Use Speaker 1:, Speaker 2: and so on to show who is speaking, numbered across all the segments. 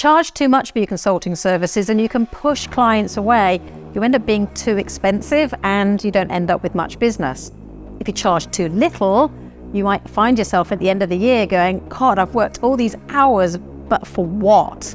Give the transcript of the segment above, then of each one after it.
Speaker 1: charge too much for your consulting services and you can push clients away, you end up being too expensive and you don't end up with much business. If you charge too little, you might find yourself at the end of the year going, God, I've worked all these hours, but for what?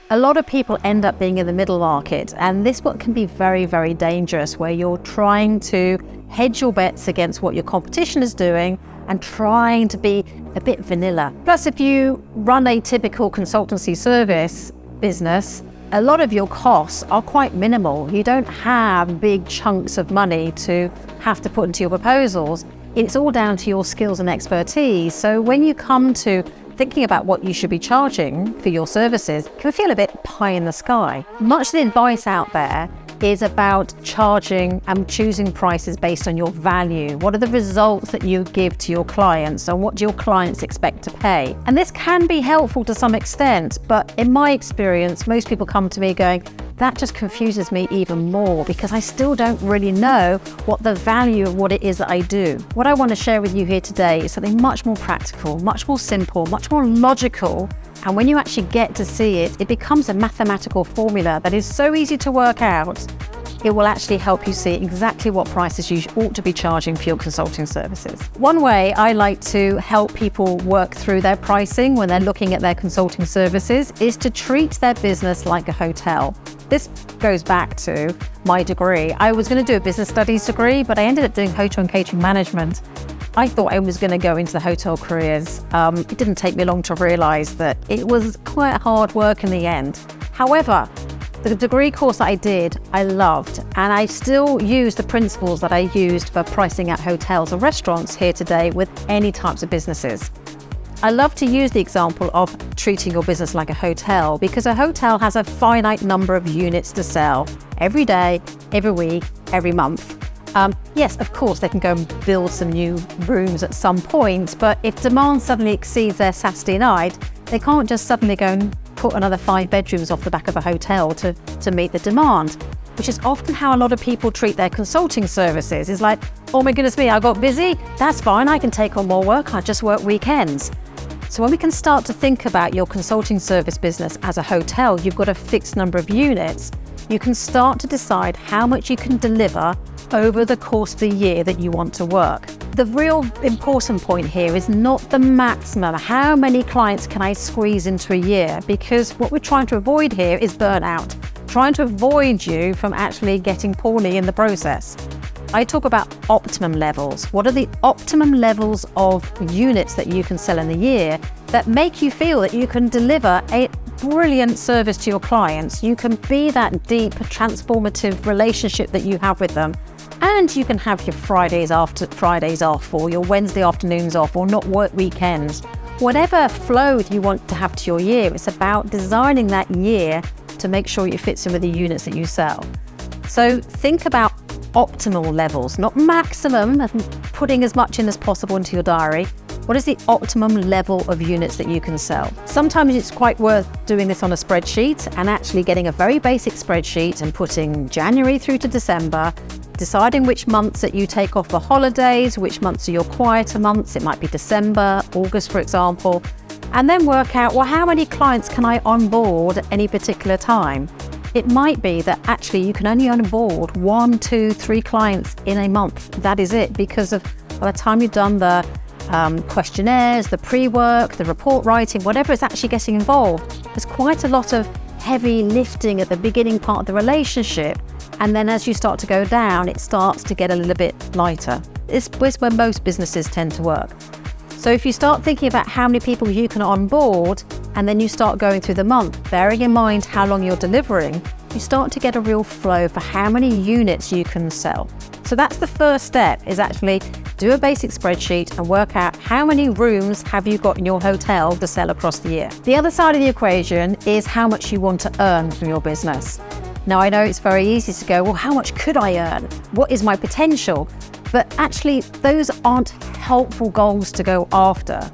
Speaker 1: A lot of people end up being in the middle market, and this one can be very, very dangerous, where you're trying to hedge your bets against what your competition is doing and trying to be a bit vanilla. Plus, if you run a typical consultancy service business, a lot of your costs are quite minimal. You don't have big chunks of money to have to put into your proposals. It's all down to your skills and expertise. So when you come to thinking about what you should be charging for your services, it can feel a bit pie in the sky. Much of the advice out there is about charging and choosing prices based on your value. What are the results that you give to your clients, and what do your clients expect to pay? And this can be helpful to some extent, but in my experience, most people come to me going, that just confuses me even more because I still don't really know what the value of what it is that I do. What I want to share with you here today is something much more practical, much more simple, much more logical. And when you actually get to see it, it becomes a mathematical formula that is so easy to work out. It will actually help you see exactly what prices you ought to be charging for your consulting services. One way I like to help people work through their pricing when they're looking at their consulting services is to treat their business like a hotel. This goes back to my degree. I was going to do a business studies degree, but I ended up doing hotel and catering management. I thought I was going to go into the hotel careers. It didn't take me long to realise that it was quite hard work in the end. However, the degree course that I did, I loved, and I still use the principles that I used for pricing at hotels or restaurants here today with any types of businesses. I love to use the example of treating your business like a hotel, because a hotel has a finite number of units to sell every day, every week, every month. Yes, of course, they can go and build some new rooms at some point, but if demand suddenly exceeds their Saturday night, they can't just suddenly go and put another 5 bedrooms off the back of a hotel to meet the demand, which is often how a lot of people treat their consulting services. It's like, oh my goodness me, I got busy, that's fine, I can take on more work, I just work weekends. So when we can start to think about your consulting service business as a hotel, you've got a fixed number of units, you can start to decide how much you can deliver over the course of the year that you want to work. The real important point here is not the maximum. How many clients can I squeeze into a year? Because what we're trying to avoid here is burnout, trying to avoid you from actually getting poorly in the process. I talk about optimum levels. What are the optimum levels of units that you can sell in a year that make you feel that you can deliver a brilliant service to your clients? You can be that deep, transformative relationship that you have with them. And you can have your Fridays off, or your Wednesday afternoons off, or not work weekends. Whatever flow you want to have to your year, it's about designing that year to make sure it fits in with the units that you sell. So think about optimal levels, not maximum, putting as much in as possible into your diary. What is the optimum level of units that you can sell? Sometimes it's quite worth doing this on a spreadsheet and actually getting a very basic spreadsheet and putting January through to December, deciding which months that you take off for holidays, which months are your quieter months. It might be December, August, for example, and then work out, well, how many clients can I onboard at any particular time? It might be that actually you can only onboard 1, 2, 3 clients in a month. That is it, because of by the time you've done the questionnaires, the pre-work, the report writing, whatever is actually getting involved, there's quite a lot of heavy lifting at the beginning part of the relationship. And then as you start to go down, it starts to get a little bit lighter. It's where most businesses tend to work. So if you start thinking about how many people you can onboard, and then you start going through the month, bearing in mind how long you're delivering, you start to get a real flow for how many units you can sell. So that's the first step, is actually do a basic spreadsheet and work out how many rooms have you got in your hotel to sell across the year. The other side of the equation is how much you want to earn from your business. Now, I know it's very easy to go, well, how much could I earn? What is my potential? But actually, those aren't helpful goals to go after.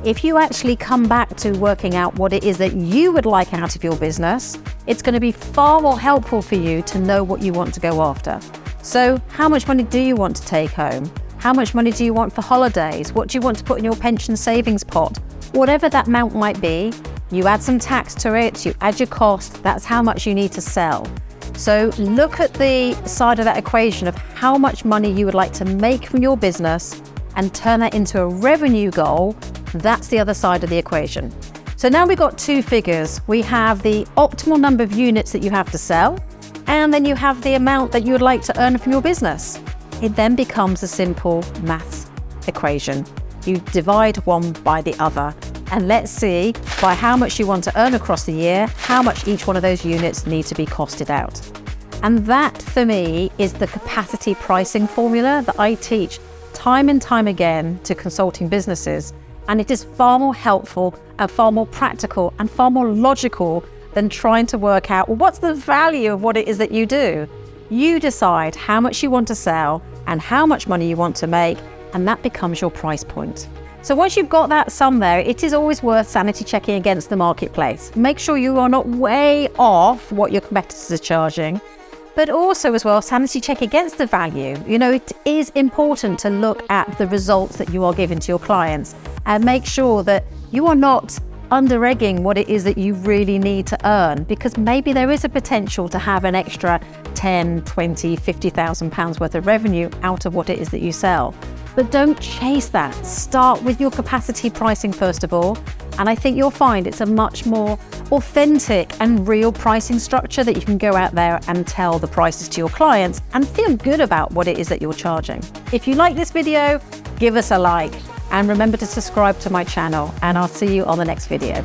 Speaker 1: If you actually come back to working out what it is that you would like out of your business, it's going to be far more helpful for you to know what you want to go after. So how much money do you want to take home? How much money do you want for holidays? What do you want to put in your pension savings pot? Whatever that amount might be, you add some tax to it, you add your cost, that's how much you need to sell. So look at the side of that equation of how much money you would like to make from your business and turn that into a revenue goal. That's the other side of the equation. So now we've got two figures. We have the optimal number of units that you have to sell, and then you have the amount that you would like to earn from your business. It then becomes a simple maths equation. You divide one by the other, and let's see by how much you want to earn across the year, how much each one of those units need to be costed out. And that, for me, is the capacity pricing formula that I teach time and time again to consulting businesses. And it is far more helpful and far more practical and far more logical than trying to work out, well, what's the value of what it is that you do? You decide how much you want to sell and how much money you want to make, and that becomes your price point. So once you've got that sum there, it is always worth sanity checking against the marketplace. Make sure you are not way off what your competitors are charging, but also as well, sanity check against the value. You know, it is important to look at the results that you are giving to your clients and make sure that you are not under-egging what it is that you really need to earn, because maybe there is a potential to have an extra 10, 20, 50,000 pounds worth of revenue out of what it is that you sell. But don't chase that. Start with your capacity pricing first of all. And I think you'll find it's a much more authentic and real pricing structure that you can go out there and tell the prices to your clients and feel good about what it is that you're charging. If you like this video, give us a like and remember to subscribe to my channel, and I'll see you on the next video.